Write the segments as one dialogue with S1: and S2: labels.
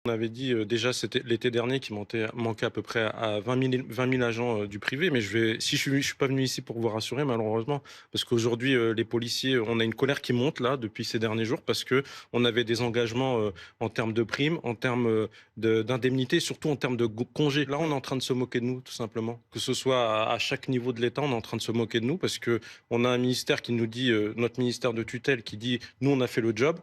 S1: On avait dit déjà c'était l'été dernier qu'il manquait à peu près à 20 000 agents du privé, mais si je suis pas venu ici pour vous rassurer malheureusement, parce qu'aujourd'hui les policiers, on a une colère qui monte là depuis ces derniers jours parce que on avait des engagements en termes de primes, en termes d'indemnités, surtout en termes de congés. Là, on est en train de se moquer de nous, tout simplement. Que ce soit à chaque niveau de l'État, on est en train de se moquer de nous parce que on a un ministère qui nous dit, notre ministère de tutelle, qui dit, nous, on a fait le job.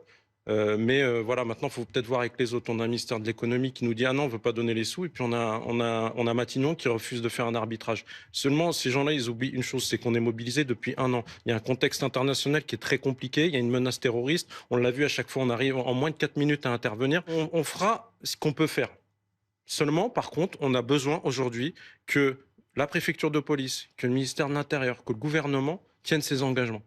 S1: Mais voilà, maintenant, il faut peut-être voir avec les autres. On a un ministère de l'économie qui nous dit ah non, on veut pas donner les sous, et puis on a Matignon qui refuse de faire un arbitrage. Seulement, ces gens-là, ils oublient une chose, c'est qu'on est mobilisé depuis un an. Il y a un contexte international qui est très compliqué. Il y a une menace terroriste. On l'a vu à chaque fois, on arrive en moins de 4 minutes à intervenir. On fera ce qu'on peut faire. Seulement, par contre, on a besoin aujourd'hui que la préfecture de police, que le ministère de l'Intérieur, que le gouvernement tiennent ses engagements.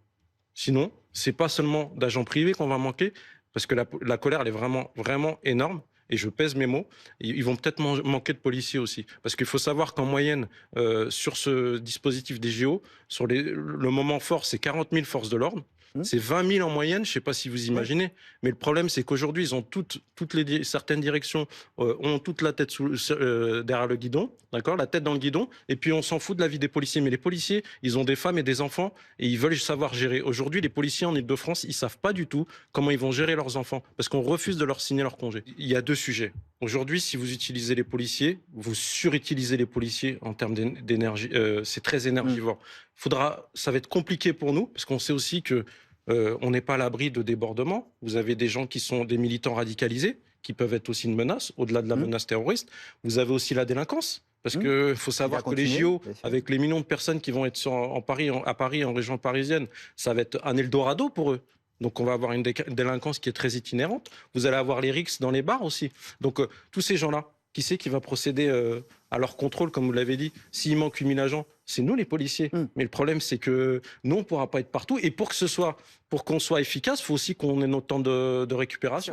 S1: Sinon, c'est pas seulement d'agents privés qu'on va manquer, parce que la colère, elle est vraiment, vraiment énorme. Et je pèse mes mots. Ils vont peut-être manquer de policiers aussi. Parce qu'il faut savoir qu'en moyenne, sur ce dispositif des JO, le moment fort, c'est 40 000 forces de l'ordre.
S2: Mmh.
S1: C'est 20 000 en moyenne, je ne sais pas si vous
S2: Ouais.
S1: imaginez. Mais le problème, c'est qu'aujourd'hui, ils ont certaines directions ont toute la tête derrière le guidon, d'accord, la tête dans le guidon. Et puis, on s'en fout de la vie des policiers. Mais les policiers, ils ont des femmes et des enfants et ils veulent savoir gérer. Aujourd'hui, les policiers en Ile-de-France, ils savent pas du tout comment ils vont gérer leurs enfants parce qu'on refuse de leur signer leur congé. Il y a deux sujets. Aujourd'hui, si vous utilisez les policiers, vous surutilisez les policiers en termes d'énergie. C'est très
S2: Mmh.
S1: énergivore. Ça va être compliqué pour nous parce qu'on sait aussi que on n'est pas à l'abri de débordements. Vous avez des gens qui sont des militants radicalisés, qui peuvent être aussi une menace, au-delà de la
S2: Mmh.
S1: menace terroriste. Vous avez aussi la délinquance. Parce
S2: Mmh.
S1: qu'il faut
S2: Qui va
S1: savoir que les
S2: continuer,
S1: JO,
S2: bien sûr.
S1: avec les millions de personnes qui vont être à Paris, en région parisienne, ça va être un Eldorado pour eux. Donc on va avoir une délinquance qui est très itinérante. Vous allez avoir les rixes dans les bars aussi. Donc tous ces gens-là, qui c'est qui va procéder à leur contrôle, comme vous l'avez dit? S'il manque 8 000 agents, c'est nous les policiers.
S2: Mmh.
S1: Mais le problème, c'est que nous, on ne pourra pas être partout. Et pour qu'on soit efficace, il faut aussi qu'on ait notre temps de récupération.